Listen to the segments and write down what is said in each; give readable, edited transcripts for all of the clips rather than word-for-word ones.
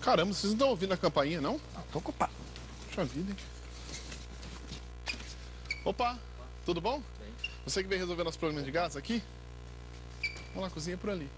Caramba, vocês não estão ouvindo a campainha, não? Não, tô ocupado. Puxa vida, hein? Opa, tudo bom? Você que veio resolver nosso problema de gás aqui? Vamos lá, cozinha por ali.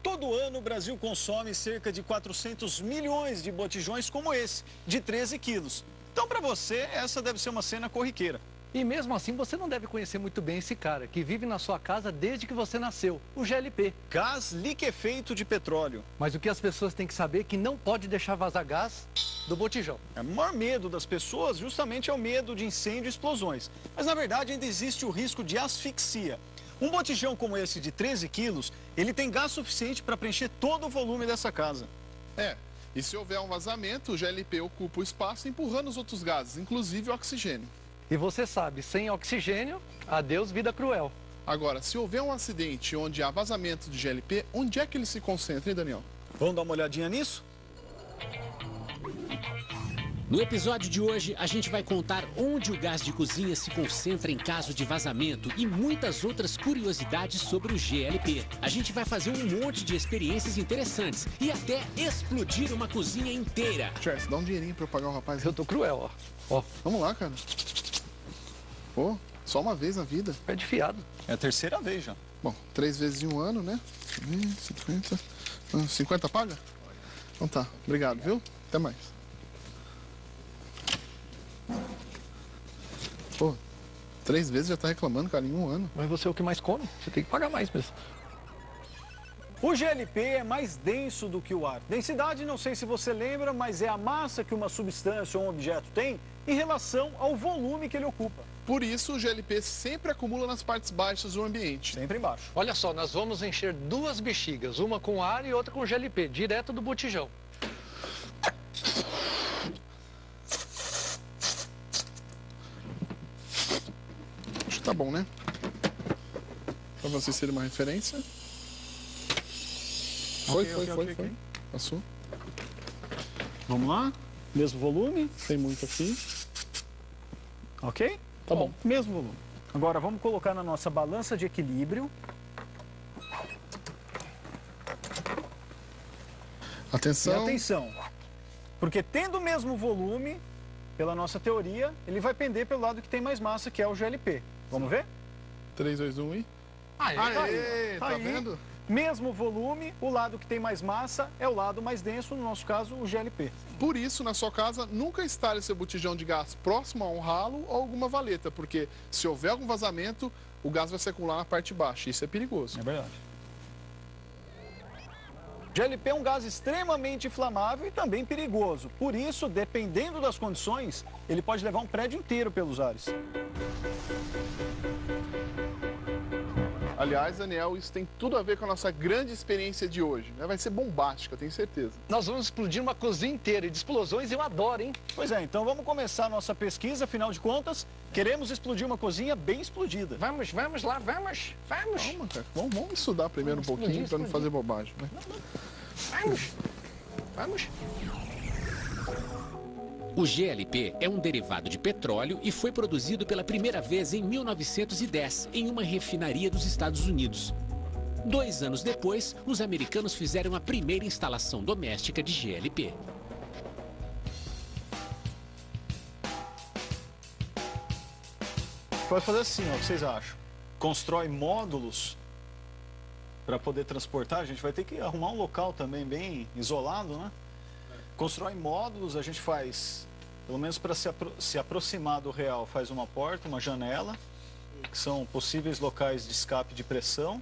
Todo ano o Brasil consome cerca de 400 milhões de botijões como esse, de 13 quilos. Então, para você, essa deve ser uma cena corriqueira. E mesmo assim, você não deve conhecer muito bem esse cara, que vive na sua casa desde que você nasceu, o GLP. Gás liquefeito de petróleo. Mas o que as pessoas têm que saber é que não pode deixar vazar gás do botijão. O maior medo das pessoas justamente é o medo de incêndio e explosões. Mas, na verdade, ainda existe o risco de asfixia. Um botijão como esse de 13 quilos, ele tem gás suficiente para preencher todo o volume dessa casa. E se houver um vazamento, o GLP ocupa o espaço empurrando os outros gases, inclusive o oxigênio. E você sabe, sem oxigênio, adeus vida cruel. Agora, se houver um acidente onde há vazamento de GLP, onde é que ele se concentra, hein, Daniel? Vamos dar uma olhadinha nisso? No episódio de hoje, a gente vai contar onde o gás de cozinha se concentra em caso de vazamento e muitas outras curiosidades sobre o GLP. A gente vai fazer um monte de experiências interessantes e até explodir uma cozinha inteira. Chess, dá um dinheirinho pra eu pagar o rapaz. Eu tô cruel, ó. Vamos lá, cara. Pô, só uma vez na vida. Pé de fiado. É a terceira vez já. Bom, 3 vezes em um ano, né? 50. 50 paga? Então tá, obrigado, viu? Até mais. Pô, 3 vezes já tá reclamando, cara, em um ano. Mas você é o que mais come, você tem que pagar mais mesmo. O GLP é mais denso do que o ar. Densidade, não sei se você lembra, mas é a massa que uma substância ou um objeto tem em relação ao volume que ele ocupa. Por isso, o GLP sempre acumula nas partes baixas do ambiente. Sempre embaixo. Olha só, nós vamos encher 2 bexigas, uma com ar e outra com GLP, direto do botijão. Acho que tá bom, né? Pra vocês terem uma referência. Foi. Passou. Vamos lá? Mesmo volume? Tem muito aqui. Ok? Tá bom. Mesmo volume. Agora vamos colocar na nossa balança de equilíbrio. E Atenção. atenção, porque tendo o mesmo volume, pela nossa teoria, ele vai pender pelo lado que tem mais massa, que é o GLP. Vamos ver? 3, 2, 1 e... Aê, Aê, tá aí. vendo? Mesmo volume, o lado que tem mais massa é o lado mais denso, no nosso caso, o GLP. Por isso, na sua casa, nunca instale seu botijão de gás próximo a um ralo ou alguma valeta, porque se houver algum vazamento, o gás vai se acumular na parte de baixo. Isso é perigoso. É verdade. GLP é um gás extremamente inflamável e também perigoso. Por isso, dependendo das condições, ele pode levar um prédio inteiro pelos ares. Aliás, Daniel, isso tem tudo a ver com a nossa grande experiência de hoje, né? Vai ser bombástica, tenho certeza. Nós vamos explodir uma cozinha inteira e de explosões eu adoro, hein? Pois é, então vamos começar a nossa pesquisa, afinal de contas, queremos explodir uma cozinha bem explodida. Vamos lá, vamos. Calma, cara. Vamos estudar primeiro um pouquinho para não fazer bobagem, né? Vamos. O GLP é um derivado de petróleo e foi produzido pela primeira vez em 1910 em uma refinaria dos Estados Unidos. 2 anos depois, os americanos fizeram a primeira instalação doméstica de GLP. Pode fazer assim, ó, o que vocês acham? Constrói módulos para poder transportar. A gente vai ter que arrumar um local também bem isolado, né? Constrói módulos, a gente faz, pelo menos para se aproximar do real, faz uma porta, uma janela, que são possíveis locais de escape de pressão.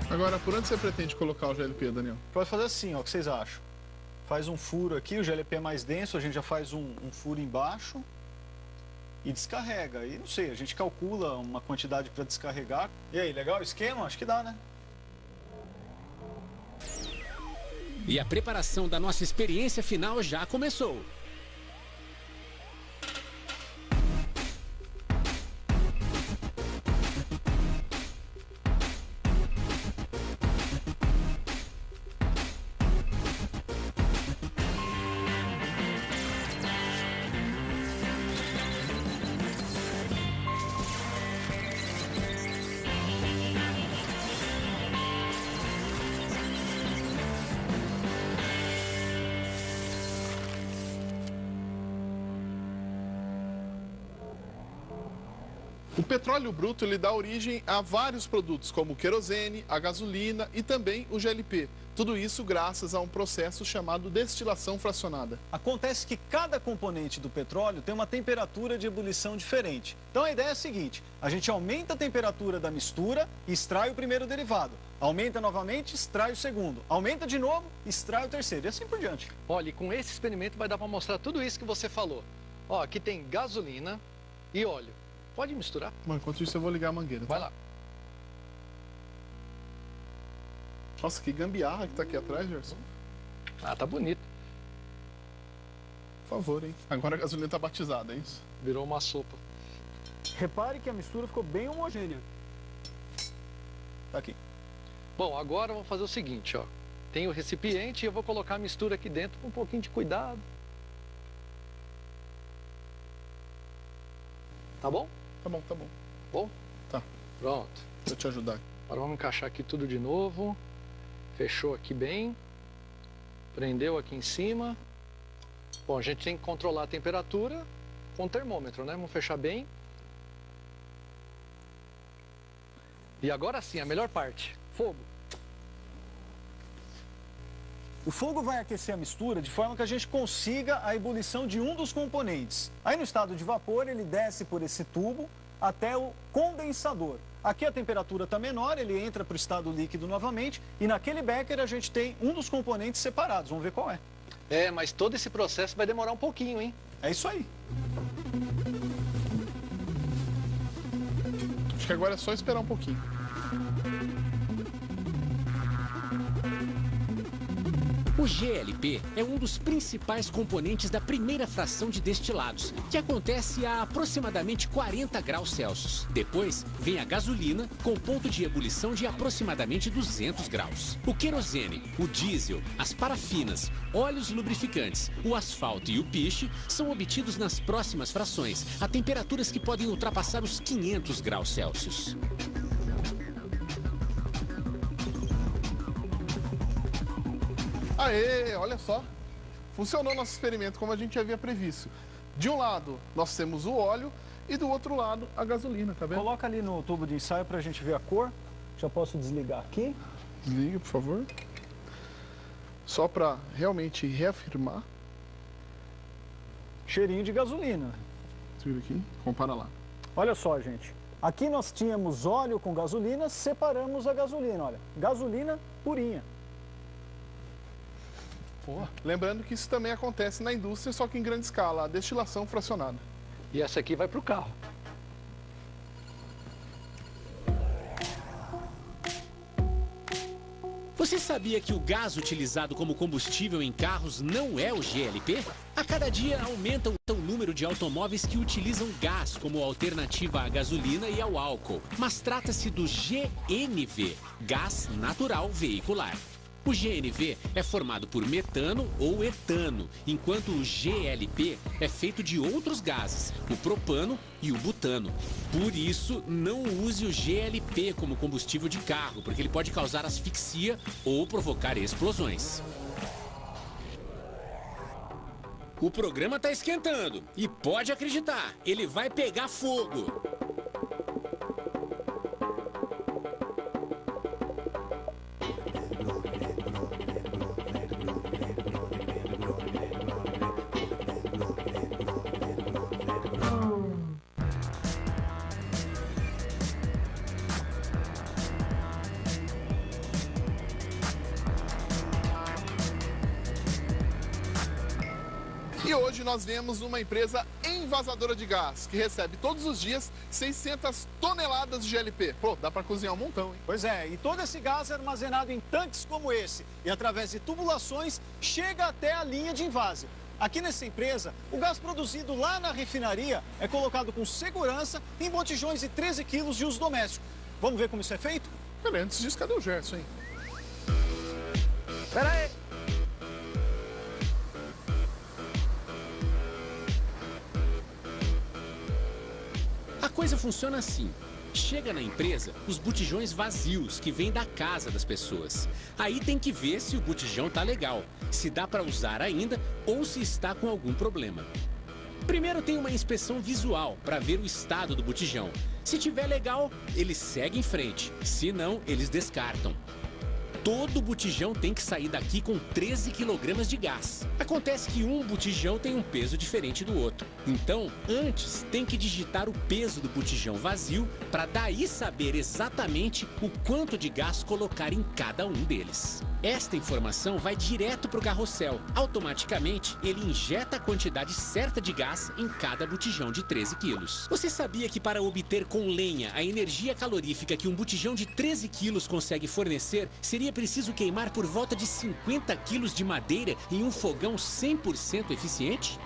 Agora, por onde você pretende colocar o GLP, Daniel? Pode fazer assim, ó, o que vocês acham? Faz um furo aqui, o GLP é mais denso, a gente já faz um furo embaixo e descarrega. E não sei, a gente calcula uma quantidade para descarregar. E aí, legal o esquema? Acho que dá, né? E a preparação da nossa experiência final já começou. O petróleo bruto ele dá origem a vários produtos, como o querosene, a gasolina e também o GLP. Tudo isso graças a um processo chamado destilação fracionada. Acontece que cada componente do petróleo tem uma temperatura de ebulição diferente. Então a ideia é a seguinte, a gente aumenta a temperatura da mistura e extrai o primeiro derivado. Aumenta novamente, extrai o segundo. Aumenta de novo, extrai o terceiro e assim por diante. Olha, e com esse experimento vai dar para mostrar tudo isso que você falou. Ó, aqui tem gasolina e óleo. Pode misturar? Bom, enquanto isso eu vou ligar a mangueira. Tá? Vai lá. Nossa, que gambiarra que tá aqui atrás, Gerson. Ah, tá bonito. Por favor, hein? Agora a gasolina tá batizada, é isso? Virou uma sopa. Repare que a mistura ficou bem homogênea. Tá aqui. Bom, agora vamos fazer o seguinte, ó. Tem o recipiente e eu vou colocar a mistura aqui dentro com um pouquinho de cuidado. Tá bom? Tá bom, tá bom. Bom? Tá. Pronto. Deixa eu te ajudar. Agora vamos encaixar aqui tudo de novo. Fechou aqui bem. Prendeu aqui em cima. Bom, a gente tem que controlar a temperatura com o termômetro, né? Vamos fechar bem. E agora sim, a melhor parte. Fogo. O fogo vai aquecer a mistura de forma que a gente consiga a ebulição de um dos componentes. Aí no estado de vapor ele desce por esse tubo até o condensador. Aqui a temperatura está menor, ele entra para o estado líquido novamente e naquele becker a gente tem um dos componentes separados. Vamos ver qual é. É, mas todo esse processo vai demorar um pouquinho, hein? É isso aí. Acho que agora é só esperar um pouquinho. O GLP é um dos principais componentes da primeira fração de destilados, que acontece a aproximadamente 40 graus Celsius. Depois vem a gasolina, com ponto de ebulição de aproximadamente 200 graus. O querosene, o diesel, as parafinas, óleos lubrificantes, o asfalto e o piche são obtidos nas próximas frações, a temperaturas que podem ultrapassar os 500 graus Celsius. Aê, olha só. Funcionou nosso experimento como a gente havia previsto. De um lado, nós temos o óleo e do outro lado, a gasolina, tá vendo? Coloca ali no tubo de ensaio para a gente ver a cor. Já posso desligar aqui. Desliga, por favor. Só para realmente reafirmar. Cheirinho de gasolina. Vira aqui, compara lá. Olha só, gente. Aqui nós tínhamos óleo com gasolina, separamos a gasolina. Olha, gasolina purinha. Lembrando que isso também acontece na indústria, só que em grande escala, a destilação fracionada. E essa aqui vai para o carro. Você sabia que o gás utilizado como combustível em carros não é o GLP? A cada dia aumenta o número de automóveis que utilizam gás como alternativa à gasolina e ao álcool. Mas trata-se do GNV, gás natural veicular. O GNV é formado por metano ou etano, enquanto o GLP é feito de outros gases, o propano e o butano. Por isso, não use o GLP como combustível de carro, porque ele pode causar asfixia ou provocar explosões. O programa está esquentando e pode acreditar, ele vai pegar fogo. E hoje nós vemos uma empresa envasadora de gás, que recebe todos os dias 600 toneladas de GLP. Pô, dá para cozinhar um montão, hein? Pois é, e todo esse gás é armazenado em tanques como esse e através de tubulações chega até a linha de invase. Aqui nessa empresa, o gás produzido lá na refinaria é colocado com segurança em botijões de 13 quilos de uso doméstico. Vamos ver como isso é feito? Peraí, antes disso, cadê o Gerson, hein? Pera aí. A coisa funciona assim. Chega na empresa os botijões vazios que vêm da casa das pessoas. Aí tem que ver se o botijão tá legal, se dá para usar ainda ou se está com algum problema. Primeiro tem uma inspeção visual para ver o estado do botijão. Se tiver legal, eles seguem em frente. Se não, eles descartam. Todo botijão tem que sair daqui com 13 kg de gás. Acontece que um botijão tem um peso diferente do outro. Então, antes tem que digitar o peso do botijão vazio para daí saber exatamente o quanto de gás colocar em cada um deles. Esta informação vai direto para o carrossel. Automaticamente, ele injeta a quantidade certa de gás em cada botijão de 13 quilos. Você sabia que para obter com lenha a energia calorífica que um botijão de 13 quilos consegue fornecer, seria preciso queimar por volta de 50 quilos de madeira em um fogão 100% eficiente?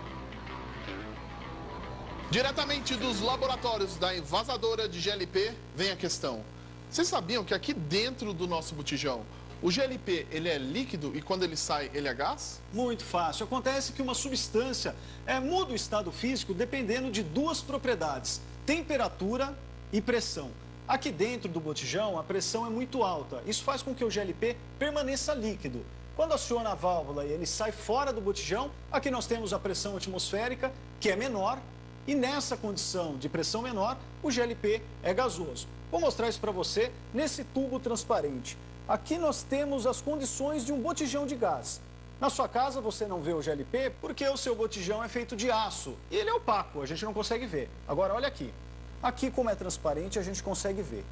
Diretamente dos laboratórios da envasadora de GLP, vem a questão. Vocês sabiam que aqui dentro do nosso botijão, o GLP, ele é líquido e quando ele sai, ele é gás? Muito fácil. Acontece que uma substância muda o estado físico dependendo de duas propriedades: temperatura e pressão. Aqui dentro do botijão, a pressão é muito alta. Isso faz com que o GLP permaneça líquido. Quando aciona a válvula e ele sai fora do botijão, aqui nós temos a pressão atmosférica, que é menor, e nessa condição de pressão menor, o GLP é gasoso. Vou mostrar isso para você nesse tubo transparente. Aqui nós temos as condições de um botijão de gás. Na sua casa você não vê o GLP porque o seu botijão é feito de aço. E ele é opaco, a gente não consegue ver. Agora, olha aqui. Aqui, como é transparente, a gente consegue ver.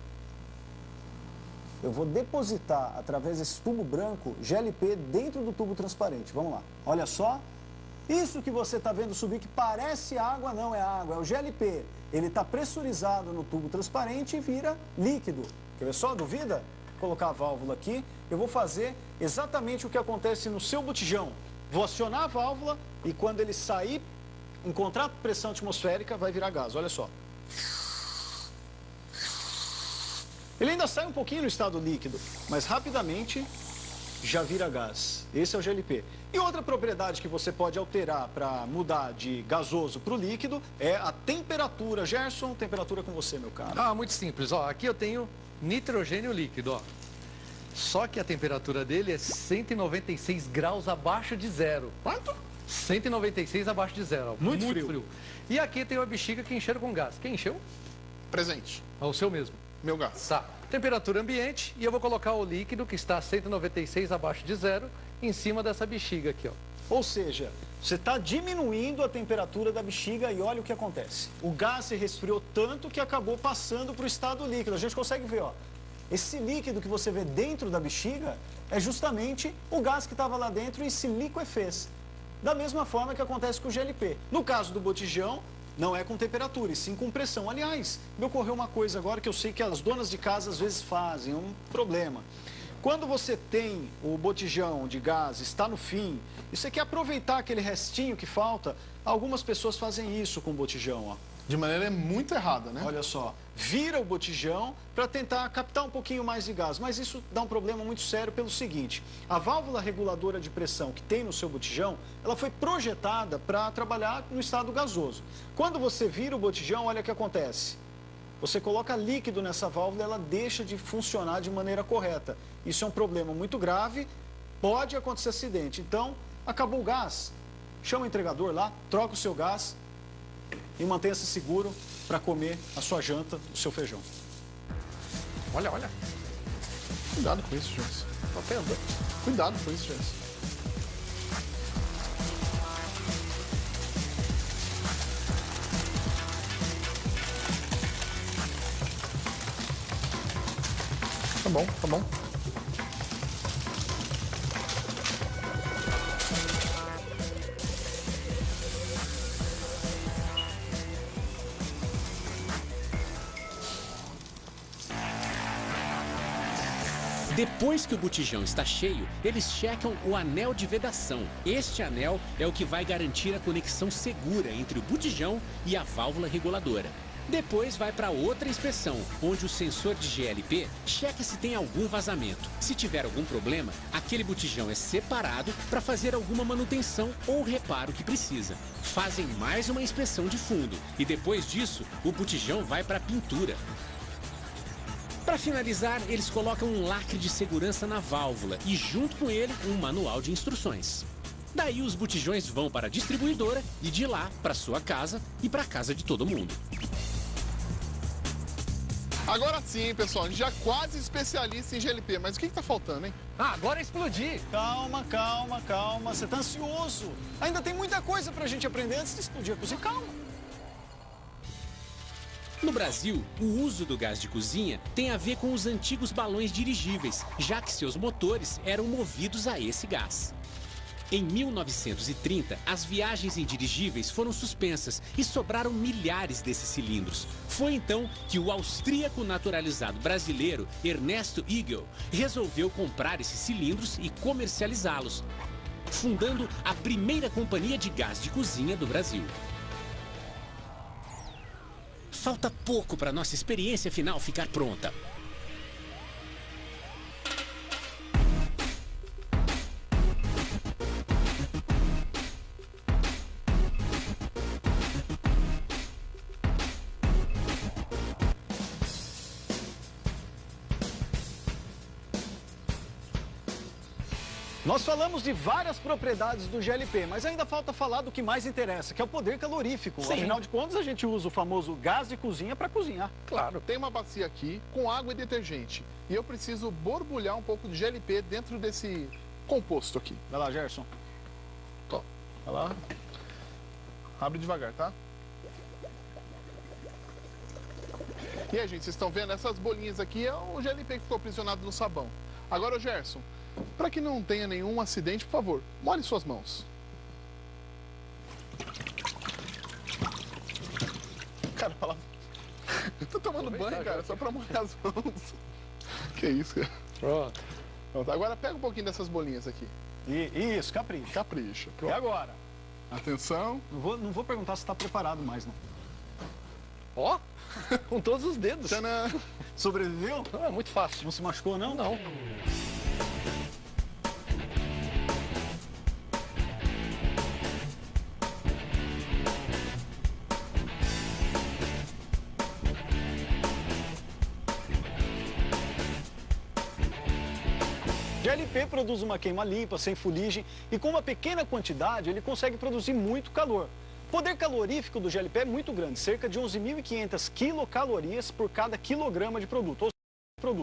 Eu vou depositar, através desse tubo branco, GLP dentro do tubo transparente. Vamos lá. Olha só. Isso que você está vendo subir, que parece água, não é água, é o GLP. Ele está pressurizado no tubo transparente e vira líquido. Quer ver só? Duvida? Vou colocar a válvula aqui. Eu vou fazer exatamente o que acontece no seu botijão. Vou acionar a válvula e quando ele sair, encontrar pressão atmosférica, vai virar gás. Olha só. Ele ainda sai um pouquinho no estado líquido, mas rapidamente já vira gás. Esse é o GLP. E outra propriedade que você pode alterar para mudar de gasoso para o líquido é a temperatura. Gerson, temperatura com você, meu caro. Ah, muito simples. Ó, aqui eu tenho nitrogênio líquido, ó. Só que a temperatura dele é 196 graus abaixo de zero. Quanto? 196 abaixo de zero. Ó. Muito frio. E aqui tem uma bexiga que encheram com gás. Quem encheu? Presente. É o seu mesmo. Meu gás. Tá. Temperatura ambiente e eu vou colocar o líquido que está a 196 abaixo de zero em cima dessa bexiga aqui, ó. Ou seja, você está diminuindo a temperatura da bexiga e olha o que acontece. O gás se resfriou tanto que acabou passando para o estado líquido. A gente consegue ver, ó. Esse líquido que você vê dentro da bexiga é justamente o gás que estava lá dentro e se liquefez. Da mesma forma que acontece com o GLP. No caso do botijão, não é com temperatura, e sim com pressão. Aliás, me ocorreu uma coisa agora que eu sei que as donas de casa às vezes fazem, um problema. Quando você tem o botijão de gás, está no fim, e você quer aproveitar aquele restinho que falta, algumas pessoas fazem isso com o botijão, ó. De maneira muito errada, né? Olha só, vira o botijão para tentar captar um pouquinho mais de gás, mas isso dá um problema muito sério pelo seguinte: a válvula reguladora de pressão que tem no seu botijão, ela foi projetada para trabalhar no estado gasoso. Quando você vira o botijão, olha o que acontece. Você coloca líquido nessa válvula, ela deixa de funcionar de maneira correta. Isso é um problema muito grave, pode acontecer acidente. Então, acabou o gás, chama o entregador lá, troca o seu gás e mantenha-se seguro para comer a sua janta, o seu feijão. Olha, olha. Cuidado com isso, Gerson. Tá vendo? Cuidado com isso, Gerson. Tá bom, tá bom. Depois que o botijão está cheio, eles checam o anel de vedação. Este anel é o que vai garantir a conexão segura entre o botijão e a válvula reguladora. Depois vai para outra inspeção, onde o sensor de GLP checa se tem algum vazamento. Se tiver algum problema, aquele botijão é separado para fazer alguma manutenção ou reparo que precisa. Fazem mais uma inspeção de fundo e depois disso, o botijão vai para a pintura. Para finalizar, eles colocam um lacre de segurança na válvula e junto com ele um manual de instruções. Daí os botijões vão para a distribuidora e de lá para sua casa e para a casa de todo mundo. Agora sim, pessoal, a gente já quase especialista em GLP, mas o que tá faltando, hein? Ah, agora é explodir. Calma, calma, calma. Você tá ansioso. Ainda tem muita coisa pra gente aprender antes de explodir a cozinha. Calma. No Brasil, o uso do gás de cozinha tem a ver com os antigos balões dirigíveis, já que seus motores eram movidos a esse gás. Em 1930, as viagens em dirigíveis foram suspensas e sobraram milhares desses cilindros. Foi então que o austríaco naturalizado brasileiro Ernesto Igel resolveu comprar esses cilindros e comercializá-los, fundando a primeira companhia de gás de cozinha do Brasil. Falta pouco para nossa experiência final ficar pronta. Nós falamos de várias propriedades do GLP, mas ainda falta falar do que mais interessa, que é o poder calorífico. Sim. Afinal de contas, a gente usa o famoso gás de cozinha para cozinhar. Claro, tem uma bacia aqui com água e detergente. E eu preciso borbulhar um pouco de GLP dentro desse composto aqui. Vai lá, Gerson. Tô. Vai lá. Abre devagar, tá? E aí, gente, vocês estão vendo? Essas bolinhas aqui é o GLP que ficou aprisionado no sabão. Agora, Gerson, para que não tenha nenhum acidente, por favor, molhe suas mãos. Cara, fala... Eu tô tomando banho, cara, só pra molhar as mãos. Que isso, cara. Pronto. Pronto, agora pega um pouquinho dessas bolinhas aqui. Isso, capricha. Capricha. E Pronto. agora? Atenção. Não vou perguntar se está preparado mais, não. Ó, com todos os dedos. Tchanã. Sobreviveu? Ah, é muito fácil. Não se machucou, não? Não. GLP produz uma queima limpa, sem fuligem, e com uma pequena quantidade ele consegue produzir muito calor. O poder calorífico do GLP é muito grande, cerca de 11.500 quilocalorias por cada quilograma de produto.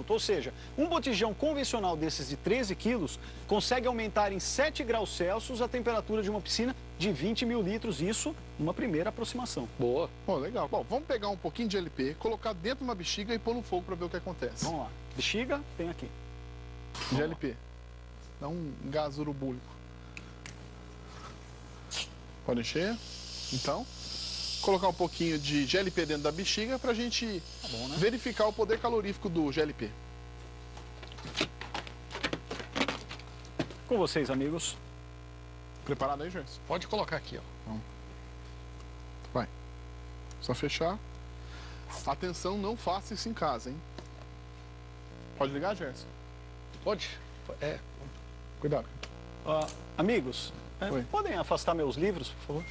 Ou seja, um botijão convencional desses de 13 quilos consegue aumentar em 7 graus Celsius a temperatura de uma piscina de 20 mil litros, isso numa primeira aproximação. Boa. Pô, legal. Bom, vamos pegar um pouquinho de GLP, colocar dentro de uma bexiga e pôr no fogo para ver o que acontece. Vamos lá. Bexiga, tem aqui. GLP. Dá um gás urubúlico. Pode encher. Então, colocar um pouquinho de GLP dentro da bexiga para a gente verificar o poder calorífico do GLP. Com vocês, amigos. Preparado aí, Gerson? Pode colocar aqui, ó. Vai. Só fechar. Atenção, não faça isso em casa, hein? Pode ligar, Gerson? Pode? É. Cuidado. Amigos, Oi. podem afastar meus livros, por favor?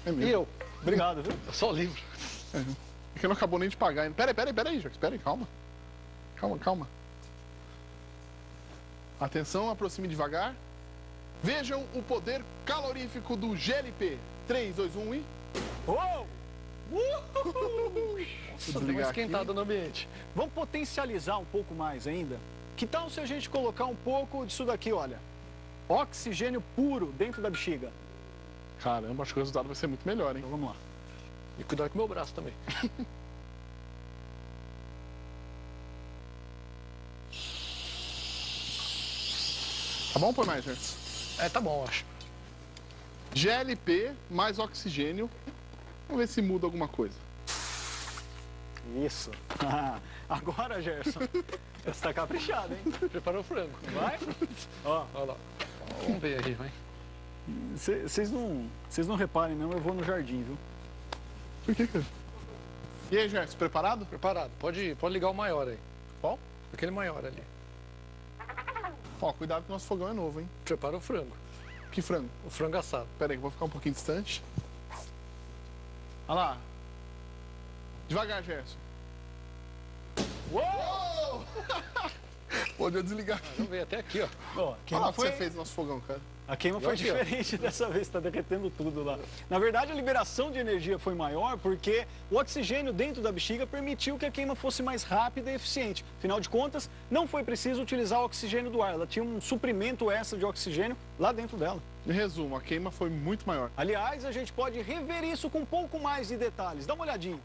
É E mesmo. eu? Obrigado, viu? Só o livro. É que não acabou nem de pagar ainda. Pera aí, Gerson. Pera aí, calma. Calma. Atenção, aproxime devagar. Vejam o poder calorífico do GLP. 3, 2, 1 e... Uou! Nossa, deu uma esquentada no ambiente. Vamos potencializar um pouco mais ainda? Que tal se a gente colocar um pouco disso daqui, olha? Oxigênio puro dentro da bexiga. Caramba, acho que o resultado vai ser muito melhor, hein? Então vamos lá. E cuidado com o meu braço também. Tá bom, põe mais, Gerson? É, tá bom, acho. GLP mais oxigênio. Vamos ver se muda alguma coisa. Isso. Agora, Gerson, você está caprichado, hein? Preparou o frango. Vai? Ó, Olha lá. Vamos ver aí, vai. vocês não reparem, não, eu vou no jardim, viu? Por que, cara? E aí, Gerson, preparado? Preparado. Pode ligar o maior aí. Qual? Aquele maior ali. Ó, cuidado que o nosso fogão é novo, hein? Prepara o frango. Que frango? O frango assado. Pera aí, que eu vou ficar um pouquinho distante. Olha lá. Devagar, Gerson. Uou! Pode eu desligar. Vamos ver até aqui, ó. Ó, Olha lá o que você fez no nosso fogão, cara. A queima foi diferente dessa vez, está derretendo tudo lá. Na verdade, a liberação de energia foi maior porque o oxigênio dentro da bexiga permitiu que a queima fosse mais rápida e eficiente. Afinal de contas, não foi preciso utilizar o oxigênio do ar, ela tinha um suprimento extra de oxigênio lá dentro dela. Em resumo, a queima foi muito maior. Aliás, a gente pode rever isso com um pouco mais de detalhes. Dá uma olhadinha.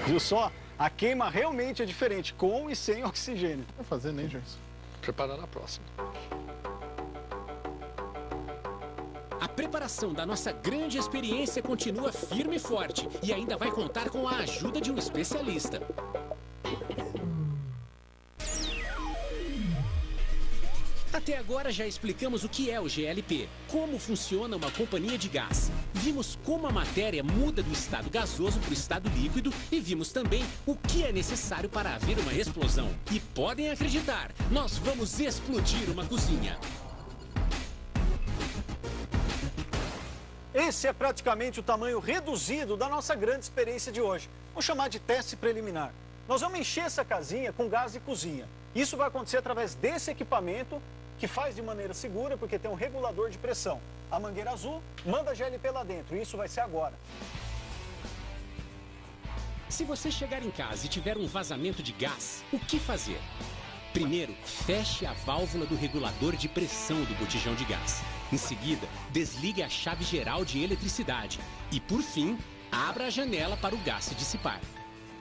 Viu só? A queima realmente é diferente, com e sem oxigênio. Vai fazer, né, Gerson? Preparando a próxima. A preparação da nossa grande experiência continua firme e forte e ainda vai contar com a ajuda de um especialista. Até agora já explicamos o que é o GLP, como funciona uma companhia de gás. Vimos como a matéria muda do estado gasoso para o estado líquido e vimos também o que é necessário para haver uma explosão. E podem acreditar, nós vamos explodir uma cozinha. Esse é praticamente o tamanho reduzido da nossa grande experiência de hoje. Vamos chamar de teste preliminar. Nós vamos encher essa casinha com gás de cozinha. Isso vai acontecer através desse equipamento que faz de maneira segura, porque tem um regulador de pressão. A mangueira azul manda a GLP lá dentro, e isso vai ser agora. Se você chegar em casa e tiver um vazamento de gás, o que fazer? Primeiro, feche a válvula do regulador de pressão do botijão de gás. Em seguida, desligue a chave geral de eletricidade. E, por fim, abra a janela para o gás se dissipar.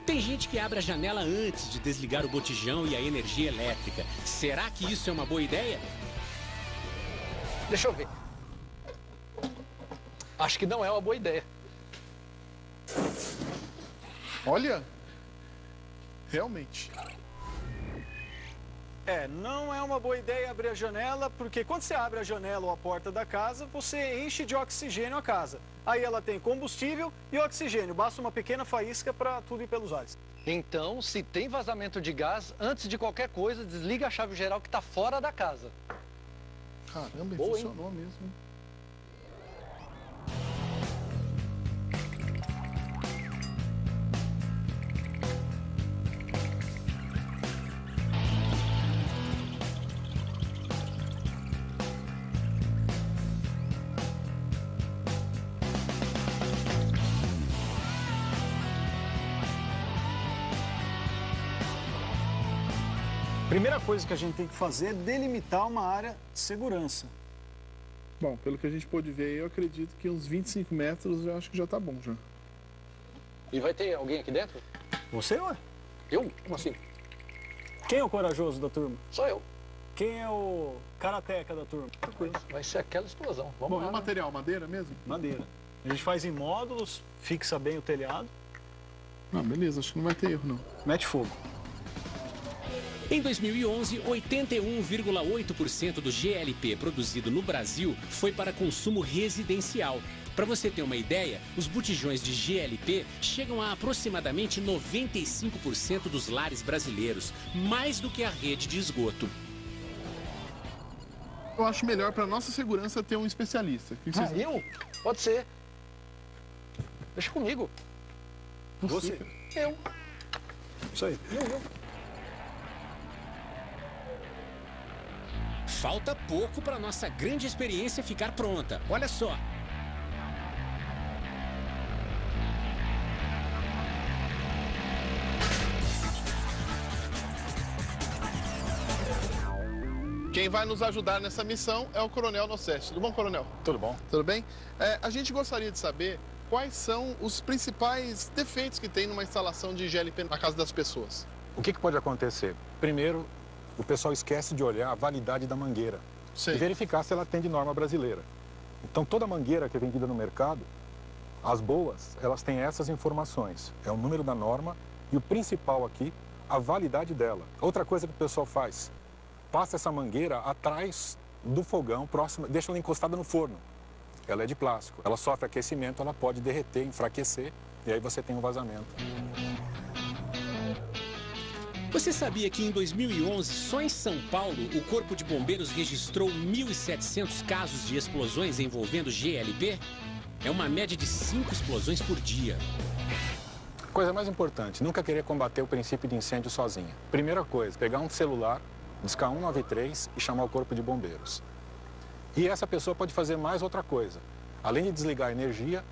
Tem gente que abre a janela antes de desligar o botijão e a energia elétrica. Será que isso é uma boa ideia? Deixa eu ver. Acho que não é uma boa ideia. Olha, realmente. Não é uma boa ideia abrir a janela, porque quando você abre a janela ou a porta da casa, você enche de oxigênio a casa. Aí ela tem combustível e oxigênio, basta uma pequena faísca para tudo ir pelos ares. Então, se tem vazamento de gás, antes de qualquer coisa, desliga a chave geral que está fora da casa. Caramba, Boa, hein? funcionou mesmo. Primeira coisa que a gente tem que fazer é delimitar uma área de segurança. Bom, pelo que a gente pôde ver, eu acredito que uns 25 metros eu acho que já tá bom já. E vai ter alguém aqui dentro? Você, ué? Eu? Como assim? Quem é o corajoso da turma? Sou eu. Quem é o karateca da turma? Vai ser aquela explosão. Vamos Bom, lá. é o material, madeira mesmo? Madeira. A gente faz em módulos, fixa bem o telhado, Não, beleza, acho que não vai ter erro não. mete fogo. Em 2011, 81,8% do GLP produzido no Brasil foi para consumo residencial. Para você ter uma ideia, os botijões de GLP chegam a aproximadamente 95% dos lares brasileiros, mais do que a rede de esgoto. Eu acho melhor para nossa segurança ter um especialista. O que vocês... Eu? Pode ser. Deixa comigo. Você? Eu. Isso aí. Falta pouco para nossa grande experiência ficar pronta. Olha só. Quem vai nos ajudar nessa missão é o Coronel Noceste. Tudo bom, Coronel? Tudo bom? Tudo bem? A gente gostaria de saber quais são os principais defeitos que tem numa instalação de GLP na casa das pessoas. O que pode acontecer? Primeiro, o pessoal esquece de olhar a validade da mangueira. Sim. e verificar se ela atende norma brasileira. Então, toda mangueira que é vendida no mercado, as boas, elas têm essas informações. É o número da norma e o principal aqui, a validade dela. Outra coisa que o pessoal faz, passa essa mangueira atrás do fogão, próximo, deixa ela encostada no forno. Ela é de plástico, ela sofre aquecimento, ela pode derreter, enfraquecer e aí você tem um vazamento. Você sabia que em 2011, só em São Paulo, o Corpo de Bombeiros registrou 1.700 casos de explosões envolvendo GLP? É uma média de 5 explosões por dia. Coisa mais importante, nunca querer combater o princípio de incêndio sozinha. Primeira coisa, pegar um celular, discar 193 e chamar o Corpo de Bombeiros. E essa pessoa pode fazer mais outra coisa. Além de desligar a energia,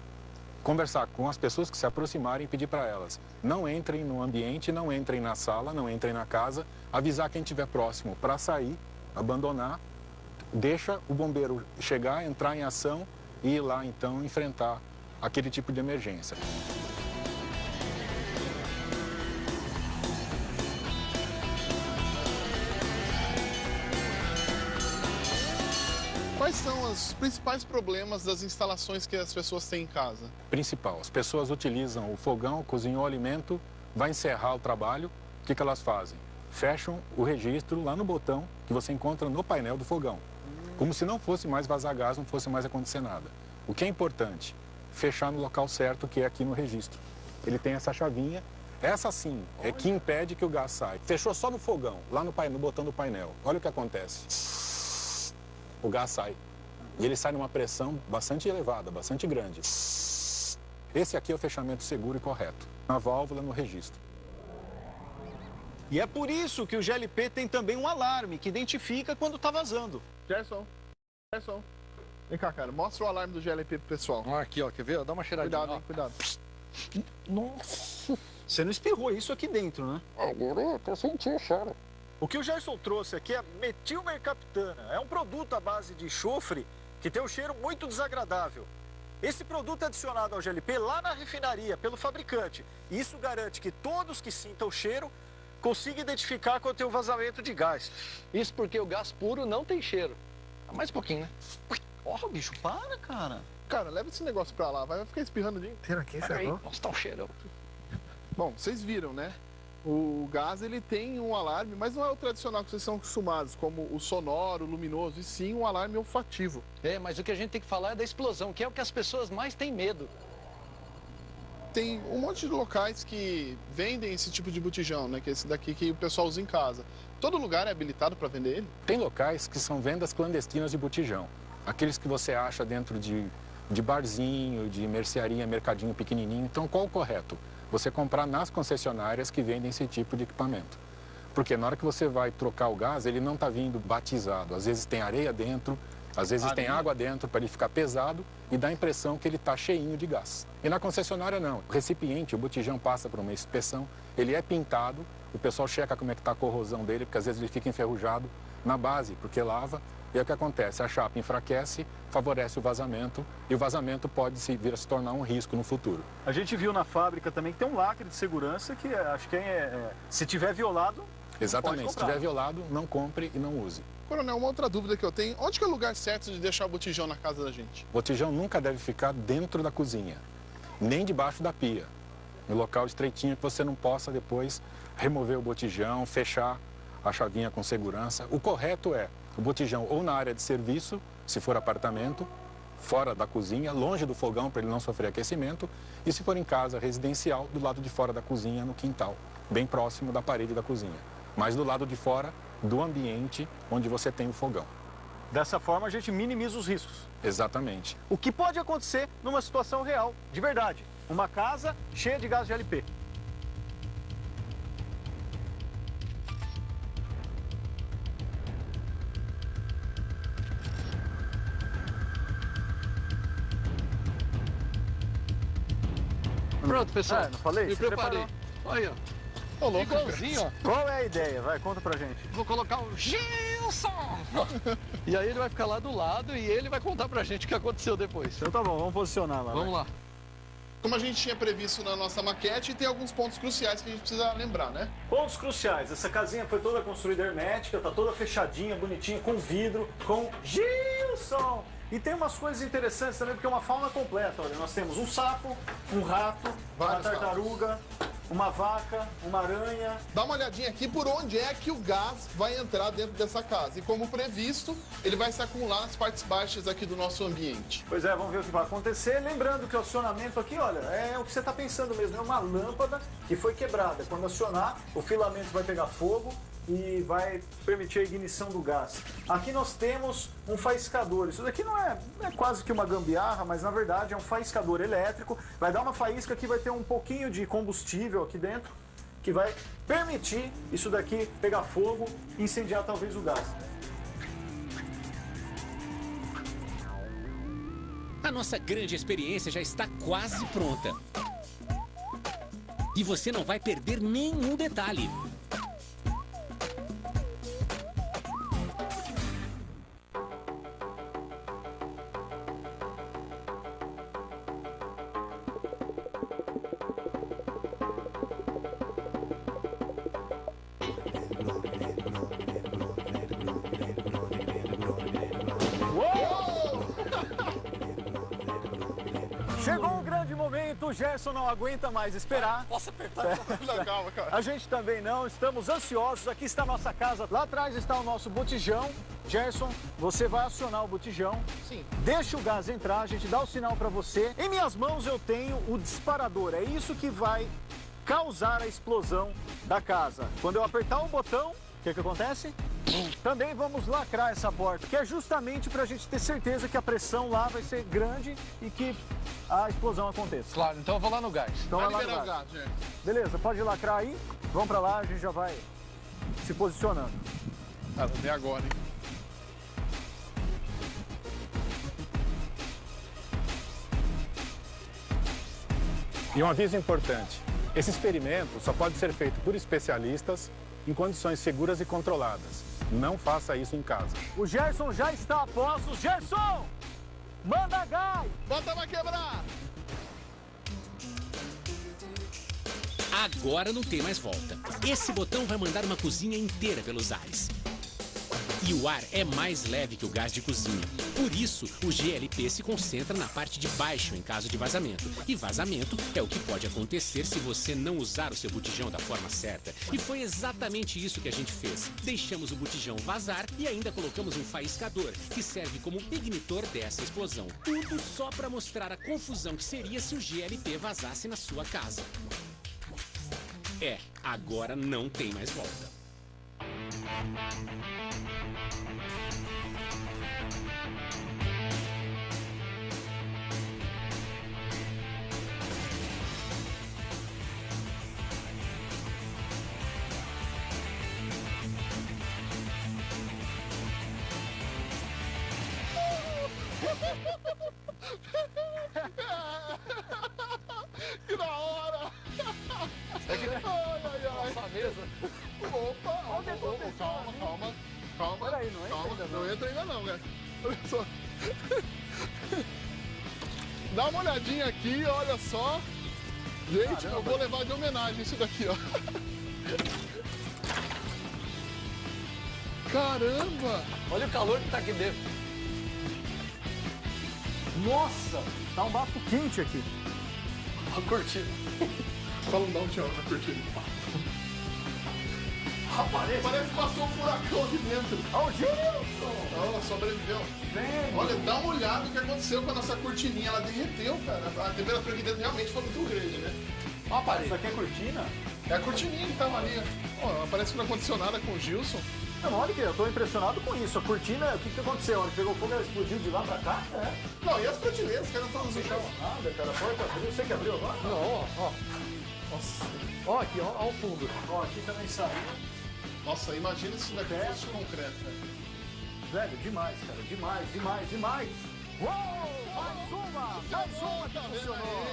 conversar com as pessoas que se aproximarem e pedir para elas: não entrem no ambiente, não entrem na sala, não entrem na casa, avisar quem estiver próximo para sair, abandonar, deixa o bombeiro chegar, entrar em ação e ir lá então enfrentar aquele tipo de emergência. Quais são os principais problemas das instalações que as pessoas têm em casa? Principal, as pessoas utilizam o fogão, cozinhou o alimento, vai encerrar o trabalho, o que elas fazem? Fecham o registro lá no botão que você encontra no painel do fogão. Como se não fosse mais vazar gás, não fosse mais acontecer nada. O que é importante? Fechar no local certo, que é aqui no registro. Ele tem essa chavinha, essa sim é que impede que o gás saia. Fechou só no fogão, lá no botão do painel. Olha o que acontece. O gás sai. E ele sai numa pressão bastante elevada, bastante grande. Esse aqui é o fechamento seguro e correto. Na válvula, no registro. E é por isso que o GLP tem também um alarme que identifica quando está vazando. Gerson, vem cá, cara. Mostra o alarme do GLP pro pessoal. Aqui, ó, quer ver? Dá uma cheiradinha. Cuidado, hein, cuidado. Nossa. Você não espirrou isso aqui dentro, né? Agora eu tô sentindo cheiro. O que o Gerson trouxe aqui é metilmercaptana. É um produto à base de enxofre que tem um cheiro muito desagradável. Esse produto é adicionado ao GLP lá na refinaria, pelo fabricante. Isso garante que todos que sintam o cheiro consigam identificar quando tem um vazamento de gás. Isso porque o gás puro não tem cheiro. Mais um pouquinho, né? Porra, bicho, para, cara. Cara, leva esse negócio pra lá. Vai ficar espirrando o dia inteiro aqui, Peraí. Nossa, tá um cheirão. Bom, vocês viram, né? O gás, ele tem um alarme, mas não é o tradicional que vocês são acostumados, como o sonoro, o luminoso, e sim um alarme olfativo. É, mas o que a gente tem que falar é da explosão, que é o que as pessoas mais têm medo. Tem um monte de locais que vendem esse tipo de botijão, né? Que é esse daqui que o pessoal usa em casa. Todo lugar é habilitado para vender ele? Tem locais que são vendas clandestinas de botijão. Aqueles que você acha dentro de barzinho, de mercearia, mercadinho pequenininho. Então, qual o correto? Você comprar nas concessionárias que vendem esse tipo de equipamento. Porque na hora que você vai trocar o gás, ele não está vindo batizado. Às vezes tem areia dentro, às vezes tem água dentro para ele ficar pesado e dá a impressão que ele está cheinho de gás. E na concessionária não. O recipiente, o botijão passa por uma inspeção, ele é pintado, o pessoal checa como é que está a corrosão dele, porque às vezes ele fica enferrujado na base, porque lava. E é o que acontece, a chapa enfraquece, favorece o vazamento e o vazamento pode vir a se tornar um risco no futuro. A gente viu na fábrica também que tem um lacre de segurança que acho que se tiver violado, exatamente, se tiver violado, não compre e não use. Coronel, uma outra dúvida que eu tenho, onde que é o lugar certo de deixar o botijão na casa da gente? O botijão nunca deve ficar dentro da cozinha, nem debaixo da pia. No local estreitinho que você não possa depois remover o botijão, fechar a chavinha com segurança. O correto é o botijão ou na área de serviço, se for apartamento, fora da cozinha, longe do fogão para ele não sofrer aquecimento, e se for em casa residencial, do lado de fora da cozinha, no quintal, bem próximo da parede da cozinha, mas do lado de fora do ambiente onde você tem o fogão. Dessa forma a gente minimiza os riscos. Exatamente. O que pode acontecer numa situação real, de verdade, uma casa cheia de gás GLP. Pronto, pessoal. Não falei? Me Você preparei. Olha, ó. Igualzinho, ó. Qual é a ideia? Vai, conta pra gente. Vou colocar o Gilson. E aí ele vai ficar lá do lado e ele vai contar pra gente o que aconteceu depois. Então tá bom, vamos posicionar lá. Vamos lá. como a gente tinha previsto na nossa maquete, tem alguns pontos cruciais que a gente precisa lembrar, né? Pontos cruciais. Essa casinha foi toda construída hermética, tá toda fechadinha, bonitinha, com vidro, com Gilson. E tem umas coisas interessantes também, porque é uma fauna completa. Olha, nós temos um sapo, um rato, uma tartaruga, uma vaca, uma aranha. Dá uma olhadinha aqui por onde é que o gás vai entrar dentro dessa casa. E como previsto, ele vai se acumular nas partes baixas aqui do nosso ambiente. Pois é, vamos ver o que vai acontecer. Lembrando que o acionamento aqui, olha, é o que você está pensando mesmo. É uma lâmpada que foi quebrada. Quando acionar, o filamento vai pegar fogo e vai permitir a ignição do gás. Aqui nós temos um faiscador. Isso daqui não é quase que uma gambiarra, mas na verdade é um faiscador elétrico. Vai dar uma faísca que vai ter um pouquinho de combustível aqui dentro, que vai permitir isso daqui pegar fogo e incendiar talvez o gás. A nossa grande experiência já está quase pronta. E você não vai perder nenhum detalhe. Chegou um grande momento, o Gerson não aguenta mais esperar. Posso apertar? Não, calma, cara. A gente também não, estamos ansiosos. Aqui está a nossa casa, lá atrás está o nosso botijão. Gerson, você vai acionar o botijão. Sim. Deixa o gás entrar, a gente dá o sinal para você. Em minhas mãos eu tenho o disparador, é isso que vai causar a explosão da casa. Quando eu apertar o botão, o que acontece? Também vamos lacrar essa porta, que é justamente para a gente ter certeza que a pressão lá vai ser grande e que a explosão aconteça. Claro, então eu vou lá no gás. Então Vai vai lá liberar no o gás. gás, gente. Beleza, pode lacrar aí. Vamos para lá, a gente já vai se posicionando. Ah, vou ver agora, hein? E um aviso importante: esse experimento só pode ser feito por especialistas em condições seguras e controladas. Não faça isso em casa. O Gerson já está a postos. Gerson! Manda gás! Bota pra quebrar! Agora não tem mais volta. Esse botão vai mandar uma cozinha inteira pelos ares. E o ar é mais leve que o gás de cozinha. Por isso, o GLP se concentra na parte de baixo em caso de vazamento. E vazamento é o que pode acontecer se você não usar o seu botijão da forma certa. E foi exatamente isso que a gente fez. Deixamos o botijão vazar e ainda colocamos um faiscador, que serve como ignitor dessa explosão. Tudo só para mostrar a confusão que seria se o GLP vazasse na sua casa. Agora não tem mais volta. Que da hora! Ai, ai, ai. Nossa mesa. Opa! Calma. Peraí, não entra ainda não. Não entra ainda não, cara. Olha só. Dá uma olhadinha aqui, olha só. Gente, eu vou levar de homenagem isso daqui, ó. Caramba! Olha o calor que tá aqui dentro. Nossa! Tá um bafo quente aqui. Uma cortina. Fala um tchau na cortina. Parece que passou um furacão aqui dentro. Ó, o Gilson! Oh, sobreviveu. Vem! Olha, dá uma olhada no que aconteceu com a nossa cortininha. Ela derreteu, cara. A temperatura aqui dentro realmente foi muito grande, né? Olha a parede. Isso aqui é cortina? É a cortininha que tava ali. Ó, parece que não aconteceu nada com o Gilson. Não, olha que eu tô impressionado com isso. A cortina, o que aconteceu? Ela pegou fogo e ela explodiu de lá pra cá? É. Não, e as prateleiras? Os caras não estão no chão. Nada, cara. A porta abriu. Você que abriu agora? Não, ó. Nossa. Ó aqui, ó o fundo. Ó, aqui também saiu. Nossa, imagina se daqui fosse concreto, velho. Velho, demais, cara. Demais. Uou! Mais uma! Funcionou, que tá vendo funcionou.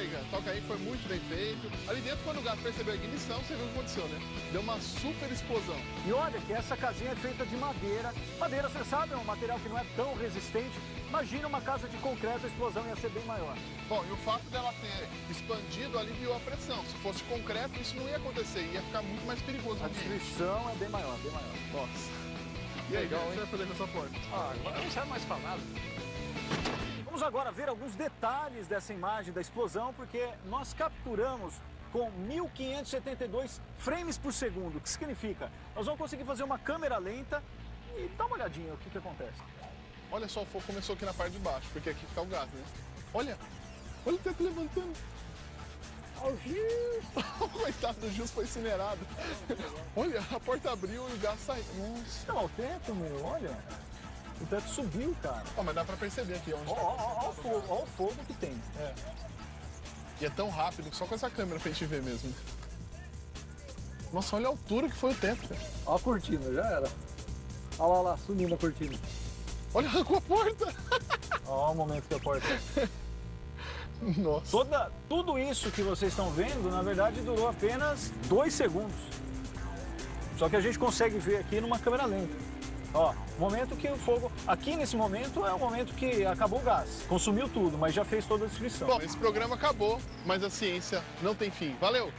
aí, cara? Toca aí, foi muito bem feito. Ali dentro, quando o gás percebeu a ignição, você viu o que aconteceu, né? Deu uma super explosão. E olha que essa casinha é feita de madeira. Madeira, você sabe, é um material que não é tão resistente. Imagina uma casa de concreto, a explosão ia ser bem maior. Bom, e o fato dela ter expandido aliviou a pressão. Se fosse concreto, isso não ia acontecer, ia ficar muito mais perigoso. A destruição é bem maior, bem maior. Nossa. E aí, o que você vai fazer com essa porta? Agora não serve mais pra nada. Vamos agora ver alguns detalhes dessa imagem da explosão, porque nós capturamos com 1572 frames por segundo. O que significa? Nós vamos conseguir fazer uma câmera lenta e dá uma olhadinha o que acontece. Olha só, o fogo começou aqui na parte de baixo, porque aqui que tá o gás, né? Olha o teto levantando. Olha o Gil. Coitado do Gil, foi incinerado. Olha, a porta abriu e o gás saiu. Nossa. Não, o teto, meu, olha. O teto subiu, cara. Ó, mas dá pra perceber aqui onde tá. Olha o fogo que tem. É. E é tão rápido que só com essa câmera pra gente ver mesmo. Nossa, olha a altura que foi o teto, cara. Olha a cortina, já era. Olha lá, sumindo a cortina. Olha, arrancou a porta. Olha o momento que a porta... Nossa. Tudo isso que vocês estão vendo, na verdade, durou apenas 2 segundos. Só que a gente consegue ver aqui numa câmera lenta. Ó, momento que o fogo... Aqui, nesse momento, é o momento que acabou o gás. Consumiu tudo, mas já fez toda a destruição. Bom, esse programa acabou, mas a ciência não tem fim. Valeu!